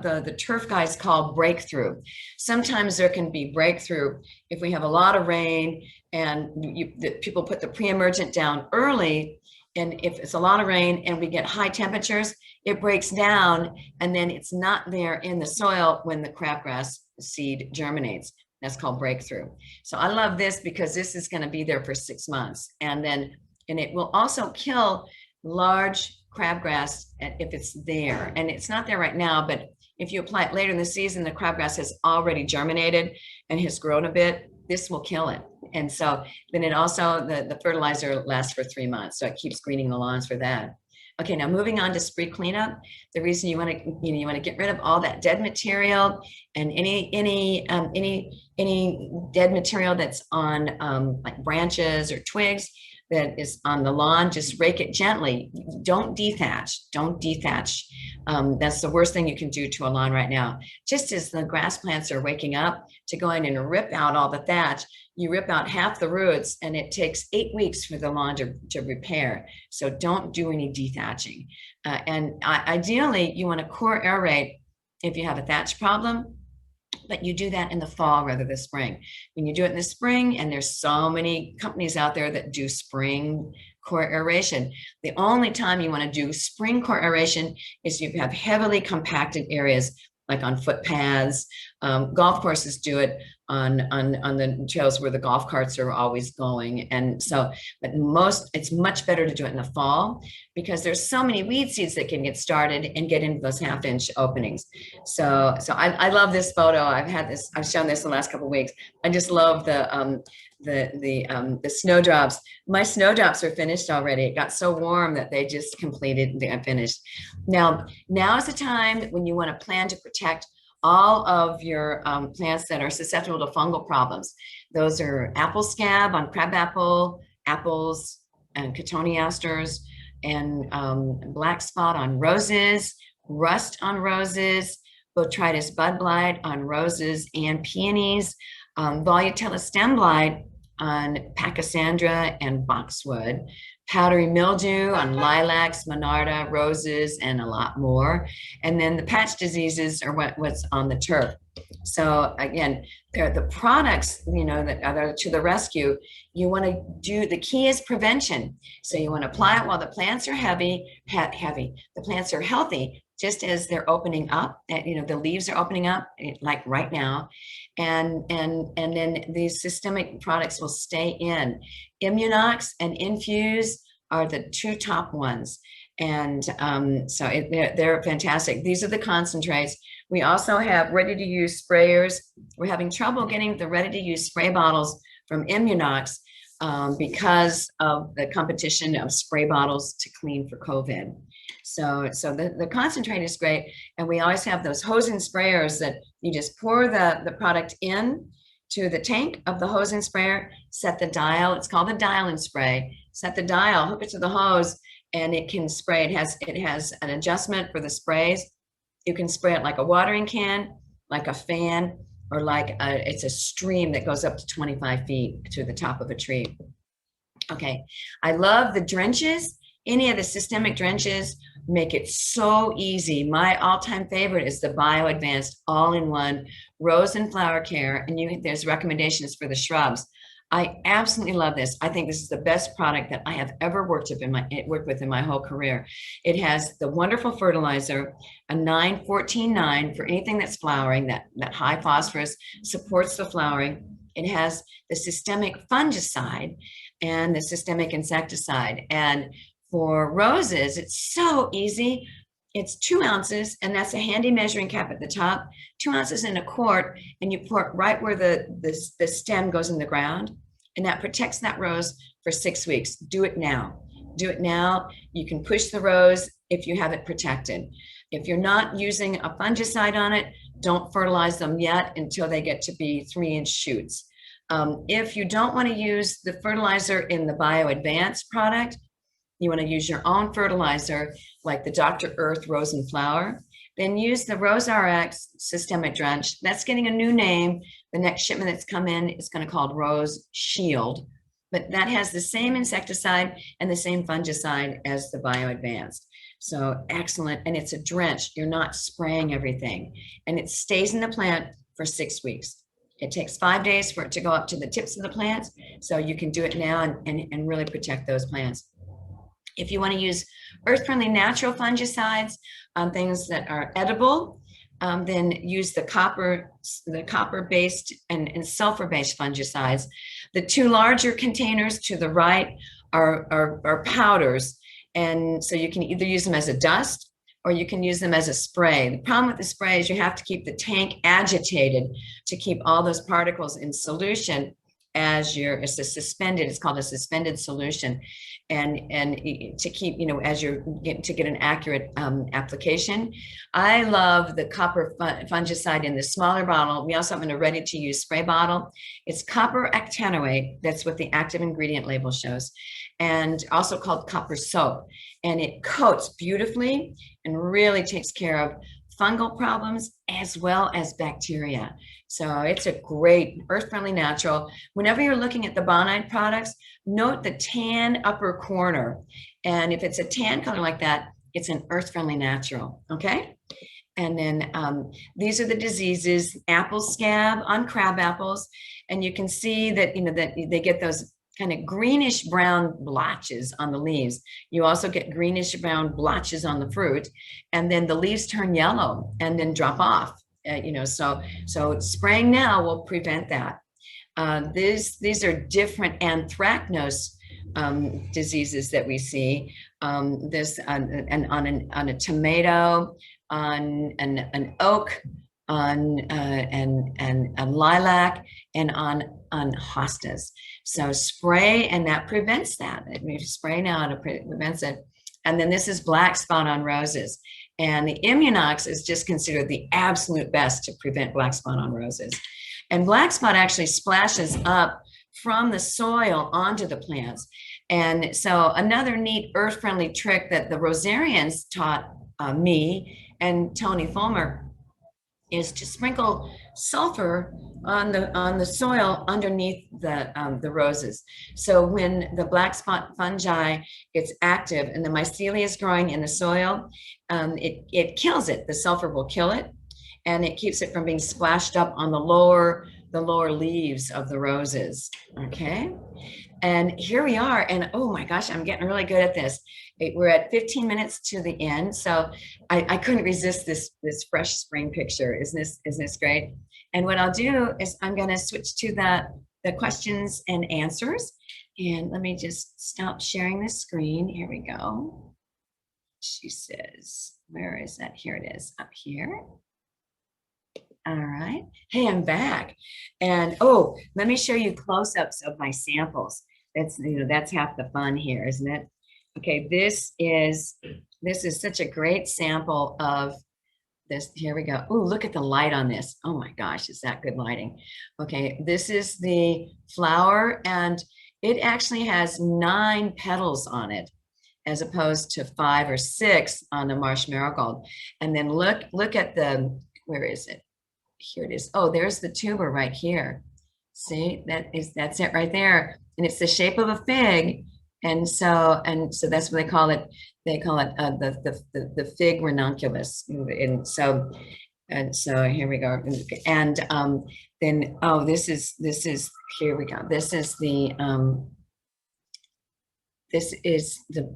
the turf guys call breakthrough. Sometimes there can be breakthrough if we have a lot of rain and people put the pre-emergent down early. And if it's a lot of rain and we get high temperatures, it breaks down, and then it's not there in the soil when the crabgrass seed germinates. That's called breakthrough. So I love this because this is going to be there for 6 months. And it will also kill large crabgrass if it's there. And it's not there right now, but if you apply it later in the season, the crabgrass has already germinated and has grown a bit. This will kill it. And so then it also, the fertilizer lasts for 3 months. So it keeps greening the lawns for that. Okay, now moving on to spree cleanup. The reason you want to get rid of all that dead material and any dead material that's on like branches or twigs that is on the lawn, just rake it gently. Don't dethatch. That's the worst thing you can do to a lawn right now. Just as the grass plants are waking up to go in and rip out all the thatch, you rip out half the roots, and it takes 8 weeks for the lawn to repair. So don't do any dethatching. Ideally, you want to core aerate if you have a thatch problem, but you do that in the fall rather than spring. When you do it in the spring, and there's so many companies out there that do spring core aeration, the only time you want to do spring core aeration is if you have heavily compacted areas, like on footpaths. Golf courses do it on the trails where the golf carts are always going. And so, but it's much better to do it in the fall because there's so many weed seeds that can get started and get into those 1/2-inch openings. So I love this photo. I've shown this the last couple of weeks. I just love the snowdrops. My snowdrops are finished already. It got so warm that they just finished. Now is the time when you want to plan to protect all of your plants that are susceptible to fungal problems. Those are apple scab on crabapple, apples, and cotoneasters, and black spot on roses, rust on roses, botrytis bud blight on roses and peonies, Volucella stem blight on pachysandra and boxwood, powdery mildew on lilacs, monarda, roses, and a lot more. And then the patch diseases are what's on the turf. So again, they're the products, that are to the rescue. You want to do, the key is prevention. So you want to apply it while the plants are the plants are healthy. just as they're opening up, the leaves are opening up like right now. And then these systemic products will stay in. Immunox and Infuse are the two top ones. And so they're fantastic. These are the concentrates. We also have ready-to-use sprayers. We're having trouble getting the ready-to-use spray bottles from Immunox because of the competition of spray bottles to clean for COVID. So the concentrate is great. And we always have those hose and sprayers that you just pour the product in to the tank of the hose and sprayer, set the dial. It's called the dial and spray. Set the dial, hook it to the hose, and it can spray. It has an adjustment for the sprays. You can spray it like a watering can, like a fan, or like it's a stream that goes up to 25 feet to the top of a tree. Okay, I love the drenches. Any of the systemic drenches make it so easy. My all-time favorite is the Bio Advanced All-in-One Rose and Flower Care, and there's recommendations for the shrubs. I absolutely love this. I think this is the best product that I have ever worked with in my whole career. It has the wonderful fertilizer, a 9-14-9 for anything that's flowering, that high phosphorus supports the flowering. It has the systemic fungicide and the systemic insecticide. And for roses, it's so easy. It's 2 ounces, and that's a handy measuring cap at the top, 2 ounces in a quart, and you pour it right where the stem goes in the ground, and that protects that rose for 6 weeks. Do it now. Do it now. You can push the rose if you have it protected. If you're not using a fungicide on it, don't fertilize them yet until they get to be 3-inch shoots. If you don't want to use the fertilizer in the Bio Advanced product, you want to use your own fertilizer, like the Dr. Earth Rose and Flower, then use the Rose RX Systemic Drench. That's getting a new name. The next shipment that's come in is going to be called Rose Shield, but that has the same insecticide and the same fungicide as the Bio Advanced. So excellent, and it's a drench. You're not spraying everything, and it stays in the plant for 6 weeks. It takes 5 days for it to go up to the tips of the plants, so you can do it now and really protect those plants. If you want to use earth-friendly natural fungicides on things that are edible, then use the copper-based and sulfur-based fungicides. The 2 larger containers to the right are powders, and so you can either use them as a dust or you can use them as a spray. The problem with the spray is you have to keep the tank agitated to keep all those particles in solution it's called a suspended solution, and to keep, as you're getting to get an accurate application. I love the copper fungicide in the smaller bottle. We also have in a ready-to-use spray bottle. It's copper octanoate. That's what the active ingredient label shows, and also called copper soap. And it coats beautifully and really takes care of fungal problems as well as bacteria. So it's a great earth-friendly natural. Whenever you're looking at the Bonide products, note the tan upper corner. And if it's a tan color like that, it's an earth-friendly natural, okay? And then these are the diseases: apple scab on crab apples. And you can see that, that they get those kind of greenish brown blotches on the leaves. You also get greenish brown blotches on the fruit, and then the leaves turn yellow and then drop off. So spraying now will prevent that. These are different anthracnose diseases that we see. This and on a tomato, on an oak, on a lilac, and on hostas. So spray, and that prevents that. If you spray now, it prevents it. And then this is black spot on roses. And the Immunox is just considered the absolute best to prevent black spot on roses. And black spot actually splashes up from the soil onto the plants. And so another neat earth-friendly trick that the Rosarians taught me and Tony Fulmer is to sprinkle sulfur on the soil underneath the roses. So when the black spot fungi gets active and the mycelia is growing in the soil, it kills it. The sulfur will kill it, and it keeps it from being splashed up on the lower leaves of the roses. Okay. And here we are. And oh my gosh, I'm getting really good at this. We're at 15 minutes to the end. So I couldn't resist this fresh spring picture. Isn't this great? And what I'll do is I'm going to switch to the questions and answers. And let me just stop sharing the screen. Here we go. She says, where is that? Here it is, up here. All right. Hey, I'm back. And oh, let me show you close-ups of my samples. That's half the fun here, isn't it? Okay, this is such a great sample of this. Here we go. Oh, look at the light on this. Oh my gosh, is that good lighting? Okay, this is the flower, and it actually has 9 petals on it, as opposed to 5 or 6 on the marsh marigold. And then look at where is it? Here it is. Oh, there's the tuber right here. See, that's it right there. And it's the shape of a fig. And so that's what they call it. They call it the fig ranunculus. And so here we go. And then this is here we go. This is the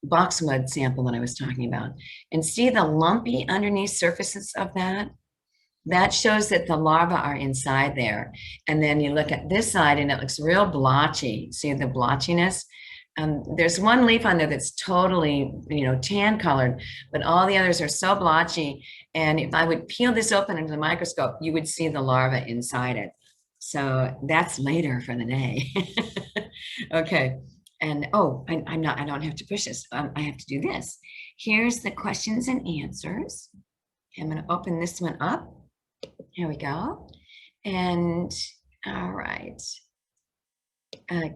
boxwood sample that I was talking about. And see the lumpy underneath surfaces of that? That shows that the larvae are inside there. And then you look at this side and it looks real blotchy. See the blotchiness? There's one leaf on there that's totally, tan colored, but all the others are so blotchy. And if I would peel this open under the microscope, you would see the larva inside it. So that's later for the day. Okay. And I don't have to push this. I have to do this. Here's the questions and answers. I'm going to open this one up. Here we go. And all right.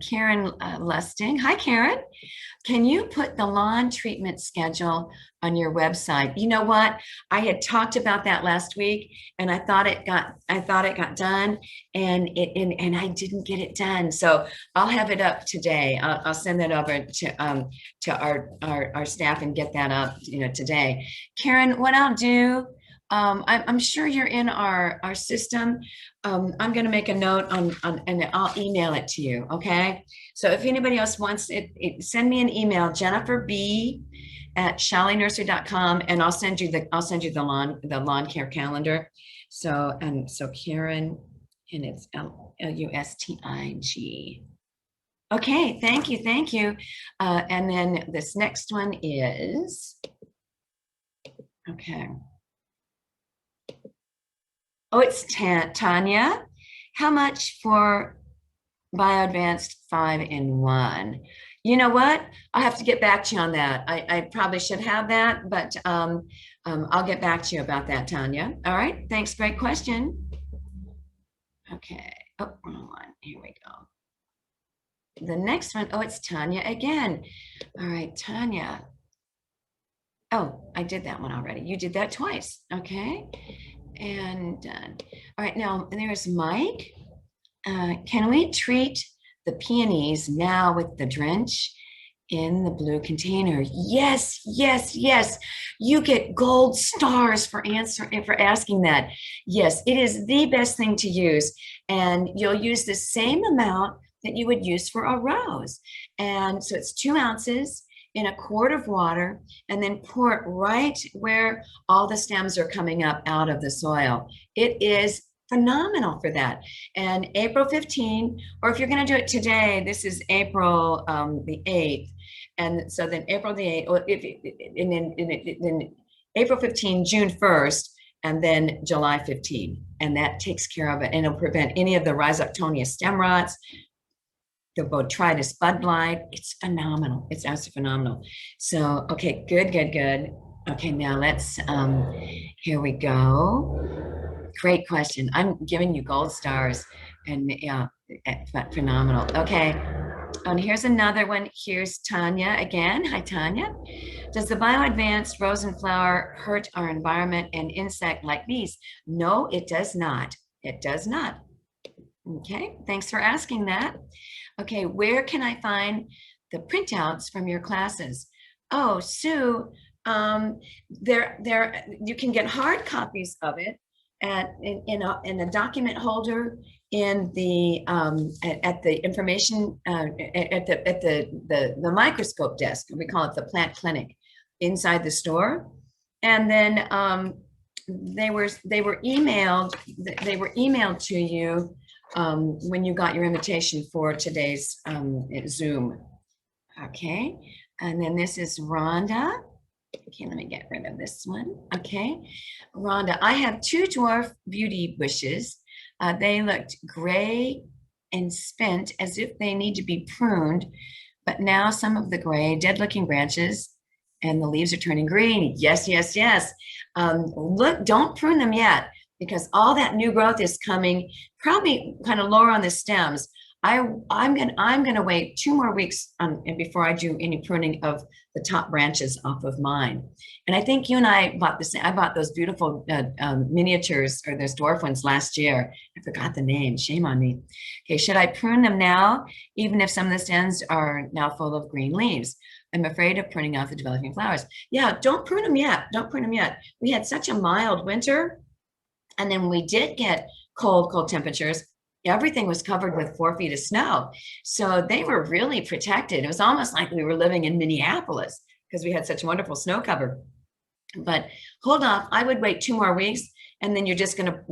Karen Lusting. Hi, Karen. Can you put the lawn treatment schedule on your website? You know what? I had talked about that last week, and I thought it got done, and I didn't get it done. So I'll have it up today. I'll send that over to our staff and get that up, today. Karen, what I'll do. I'm sure you're in our system. I'm going to make a note and I'll email it to you. Okay. So if anybody else wants it, send me an email, jenniferb@shaleynursery.com, and I'll send you the lawn care calendar. So Karen, and it's Lustig. Okay. Thank you. And then this next one is, okay. Oh, it's Tanya. How much for BioAdvanced 5-in-1? You know what? I'll have to get back to you on that. I probably should have that, but I'll get back to you about that, Tanya. All right. Thanks. Great question. Okay. Oh, wrong one. Here we go. The next one. Oh, it's Tanya again. All right, Tanya. Oh, I did that one already. You did that twice. Okay. And all right, now there's Mike. Can we treat the peonies now with the drench in the blue container? Yes. You get gold stars for asking that. Yes, it is the best thing to use, and you'll use the same amount that you would use for a rose. And so it's 2 ounces in a quart of water, and then pour it right where all the stems are coming up out of the soil. It is phenomenal for that. And April 15, or if you're going to do it today, this is April the 8th. And so then April the 8th, or then April 15, June 1st, and then July 15. And that takes care of it. And it'll prevent any of the Rhizoctonia stem rots, the Botrytis bud blight. It's phenomenal. It's absolutely phenomenal. So, okay, good. Okay, now let's, here we go. Great question. I'm giving you gold stars, and yeah, phenomenal. Okay, and here's another one. Here's Tanya again. Hi, Tanya. Does the BioAdvanced rosenflower hurt our environment and insect like bees? No, it does not. It does not. Okay, thanks for asking that. Okay, where can I find the printouts from your classes? Oh, Sue, you can get hard copies of it in a document holder in the at the information at the microscope desk. We call it the plant clinic inside the store. And then they were emailed to you when you got your invitation for today's Zoom. Okay, and then this is Rhonda. Okay, let me get rid of this one. Okay, Rhonda, I have two dwarf beauty bushes. They looked gray and spent as if they need to be pruned, but now some of the gray, dead-looking branches and the leaves are turning green. Yes, yes, yes. Look, don't prune them yet because all that new growth is coming, probably kind of lower on the stems. I'm gonna wait 2 more weeks before I do any pruning of the top branches off of mine. And I think you and I bought this. I bought those beautiful miniatures or those dwarf ones last year. I forgot the name. Shame on me. Okay, should I prune them now, even if some of the stems are now full of green leaves? I'm afraid of pruning out the developing flowers. Yeah, don't prune them yet. Don't prune them yet. We had such a mild winter, and then we did get cold temperatures. Everything was covered with 4 feet of snow. So they were really protected. It was almost like we were living in Minneapolis because we had such wonderful snow cover. But hold off. I would wait 2 more weeks, and then you're just gonna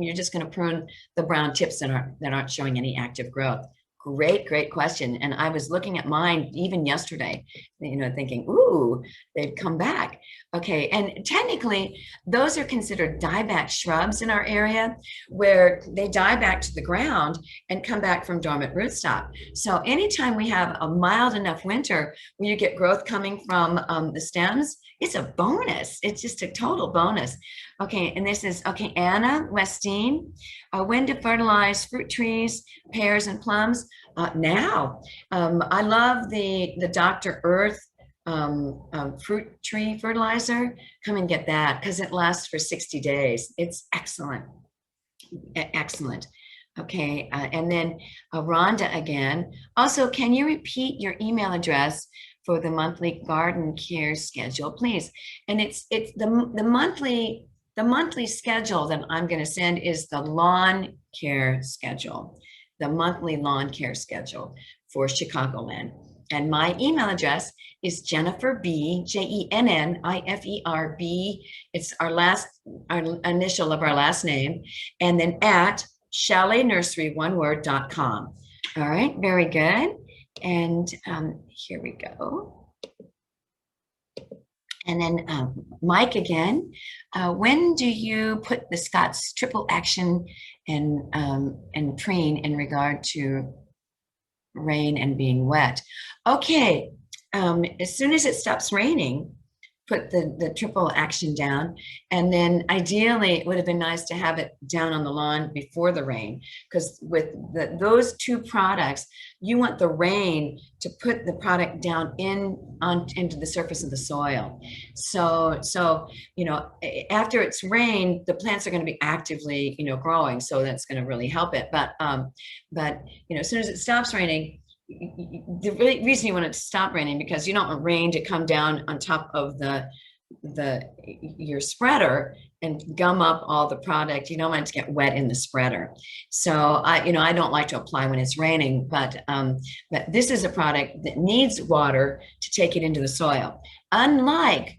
prune the brown tips that aren't showing any active growth. Great question. And I was looking at mine even yesterday, thinking, ooh, they've come back. Okay, and technically, those are considered dieback shrubs in our area where they die back to the ground and come back from dormant rootstock. So anytime we have a mild enough winter where you get growth coming from the stems, it's a bonus. It's just a total bonus. Okay, and this is, okay, Anna Westeen. When to fertilize fruit trees, pears, and plums? Now. I love the Dr. Earth fruit tree fertilizer. Come and get that because it lasts for 60 days. It's excellent. Excellent. Okay, and then Rhonda again. Also, can you repeat your email address for the monthly garden care schedule, please? And it's the monthly schedule that I'm going to send is the lawn care schedule, the monthly lawn care schedule for Chicagoland. And my email address is Jennifer B, Jennifer B. It's our initial of our last name, and then at chaletnursery.com. All right, very good. And here we go. And then Mike again, when do you put the Scott's triple action and preen in regard to rain and being wet? Okay, as soon as it stops raining, put the triple action down. And then ideally, it would have been nice to have it down on the lawn before the rain, because with those two products, you want the rain to put the product down into the surface of the soil. So after it's rained, the plants are going to be actively, growing. So that's going to really help it. But as soon as it stops raining, the reason you want it to stop raining because you don't want rain to come down on top of your spreader and gum up all the product. You don't want it to get wet in the spreader. So I don't like to apply when it's raining, but this is a product that needs water to take it into the soil. Unlike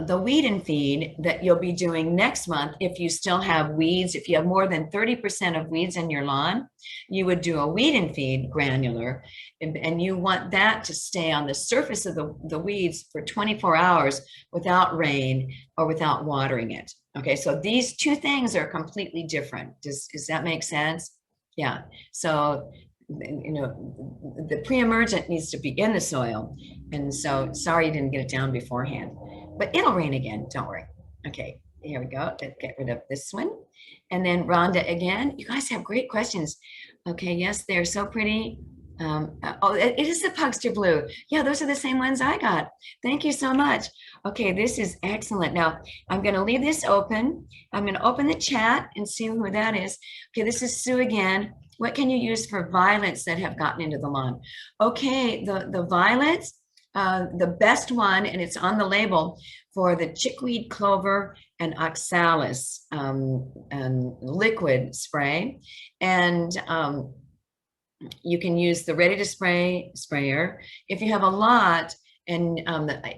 the weed and feed that you'll be doing next month, if you still have weeds, if you have more than 30% of weeds in your lawn, you would do a weed and feed granular, and you want that to stay on the surface of the weeds for 24 hours without rain or without watering it. Okay, so these two things are completely different. Does that make sense? Yeah, so the pre-emergent needs to be in the soil, and so sorry you didn't get it down beforehand. But it'll rain again, don't worry. Okay, here we go. Let's get rid of this one. And then Rhonda again. You guys have great questions. Okay, yes, they're so pretty. It is the Pugster Blue. Yeah, those are the same ones I got. Thank you so much. Okay, this is excellent. Now, I'm going to leave this open. I'm going to open the chat and see who that is. Okay, this is Sue again. What can you use for violets that have gotten into the lawn? Okay, the violets, the best one, and it's on the label for the chickweed, clover, and oxalis and liquid spray. And you can use the ready to spray sprayer. If you have a lot, and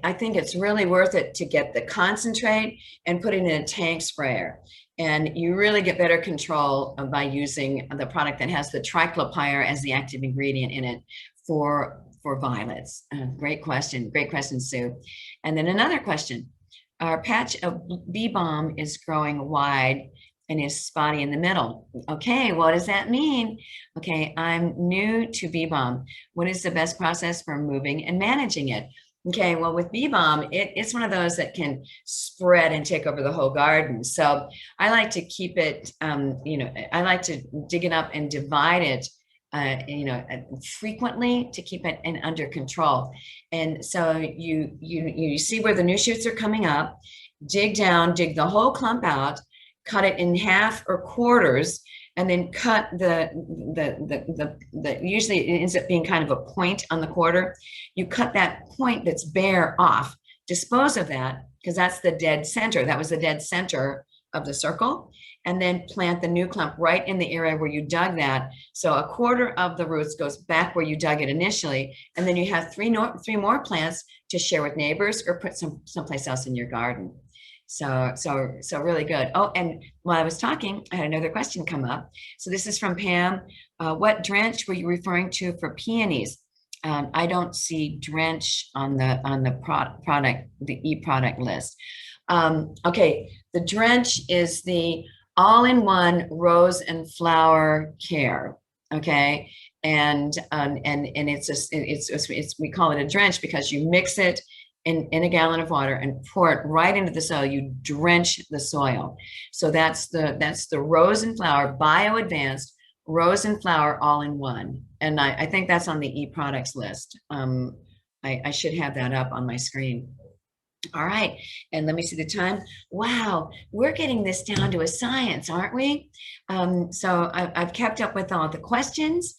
I think it's really worth it to get the concentrate and put it in a tank sprayer. And you really get better control by using the product that has the triclopyr as the active ingredient in it for violets. Great question, Sue. And then another question. Our patch of bee balm is growing wide and is spotty in the middle. Okay, what does that mean? Okay, I'm new to bee balm. What is the best process for moving and managing it? Okay, well, with bee balm, it's one of those that can spread and take over the whole garden. So I like to keep it, I like to dig it up and divide it, frequently to keep it under control. And so you see where the new shoots are coming up, dig down, dig the whole clump out, cut it in half or quarters, and then cut the usually it ends up being kind of a point on the quarter. You cut that point that's bare off, dispose of that, because that's the dead center. That was the dead center of the circle. And then plant the new clump right in the area where you dug that. So a quarter of the roots goes back where you dug it initially. And then you have three more plants to share with neighbors or put someplace else in your garden. So really good. Oh, and while I was talking, I had another question come up. So this is from Pam. What drench were you referring to for peonies? I don't see drench on the product, the e-product list. Okay, the drench is the all-in-one rose and flower care. Okay, and it's we call it a drench because you mix it in a gallon of water and pour it right into the soil. You drench the soil. So that's the rose and flower bio advanced rose and flower all in one. And I think that's on the e-products list. I should have that up on my screen. All right, and let me see the time. Wow, we're getting this down to a science, aren't we? So I've kept up with all the questions.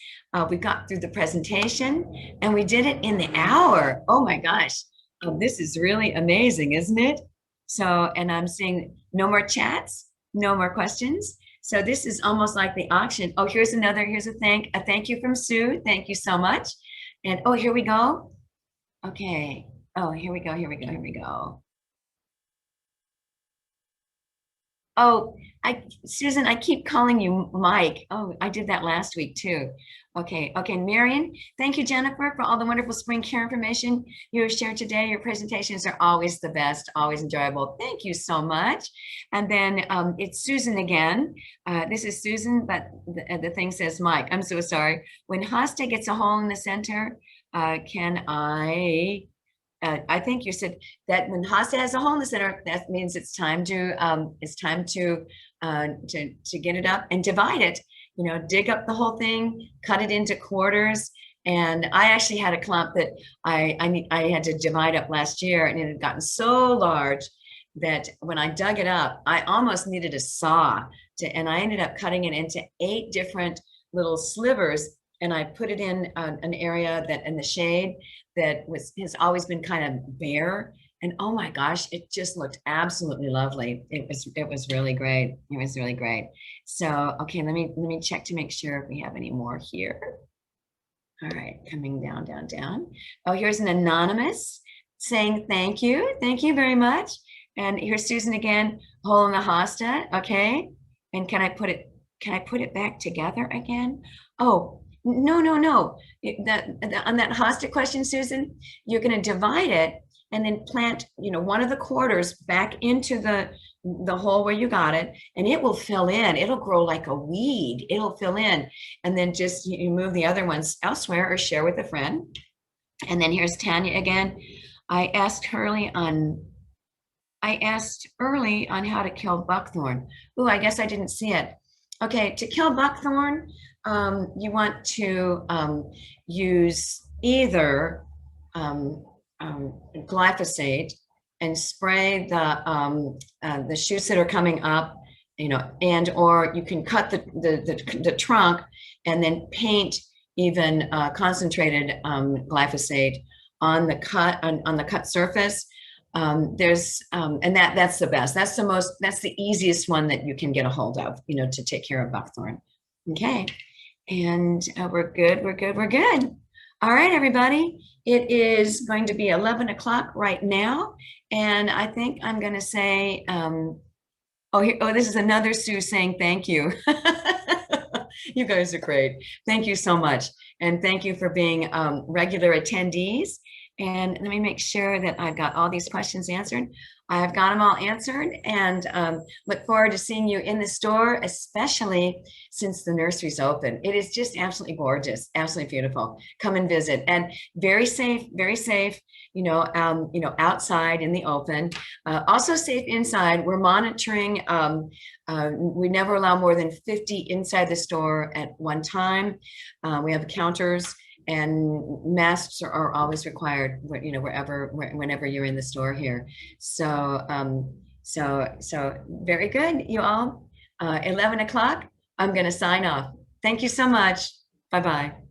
We got through the presentation and we did it in the hour. Oh my gosh. This is really amazing, isn't it? So, and I'm seeing no more chats, no more questions. So this is almost like the auction. Oh, here's a thank you from Sue. Thank you so much. And oh, here we go. Okay. Oh, here we go. Oh, Susan, I keep calling you Mike. Oh, I did that last week too. Okay, Marion, thank you, Jennifer, for all the wonderful spring care information you have shared today. Your presentations are always the best, always enjoyable. Thank you so much. And then it's Susan again. This is Susan, but the thing says Mike. I'm so sorry. When hosta gets a hole in the center, can I think you said that when hosta has a hole in the center, that means it's time to get it up and divide it. You know, dig up the whole thing, cut it into quarters. And I actually had a clump that I had to divide up last year, and it had gotten so large that when I dug it up, I almost needed a saw and I ended up cutting it into 8 different little slivers. And I put it in an area that in the shade that has always been kind of bare. And oh my gosh, it just looked absolutely lovely. It was really great. It was really great. So, okay, let me check to make sure if we have any more here. All right, coming down. Oh, here's an anonymous saying thank you. Thank you very much. And here's Susan again, hole in the hosta. Okay. And can I put it back together again? Oh, no. On that hosta question, Susan, you're going to divide it and then plant, one of the quarters back into the hole where you got it, and it will fill in. It'll grow like a weed. It'll fill in, and then just you move the other ones elsewhere or share with a friend. And then here's Tanya again. I asked early on how to kill buckthorn. Oh, I guess I didn't see it. Okay, to kill buckthorn, you want to use either glyphosate and spray the shoots that are coming up, and or you can cut the trunk and then paint even concentrated glyphosate on the cut surface. And that's the best. That's the easiest one that you can get a hold of, to take care of buckthorn. Okay. And we're good. We're good. We're good. All right, everybody. It is going to be 11 o'clock right now. And I think I'm going to say, this is another Sue saying thank you. You guys are great. Thank you so much. And thank you for being regular attendees. And let me make sure that I've got all these questions answered. I've got them all answered, and look forward to seeing you in the store, especially since the nursery's open. It is just absolutely gorgeous, absolutely beautiful. Come and visit, and very safe, outside in the open. Also safe inside. We're monitoring. We never allow more than 50 inside the store at one time. We have counters, and masks are always required, whenever you're in the store here. So very good, you all. 11 o'clock, I'm going to sign off. Thank you so much. Bye-bye.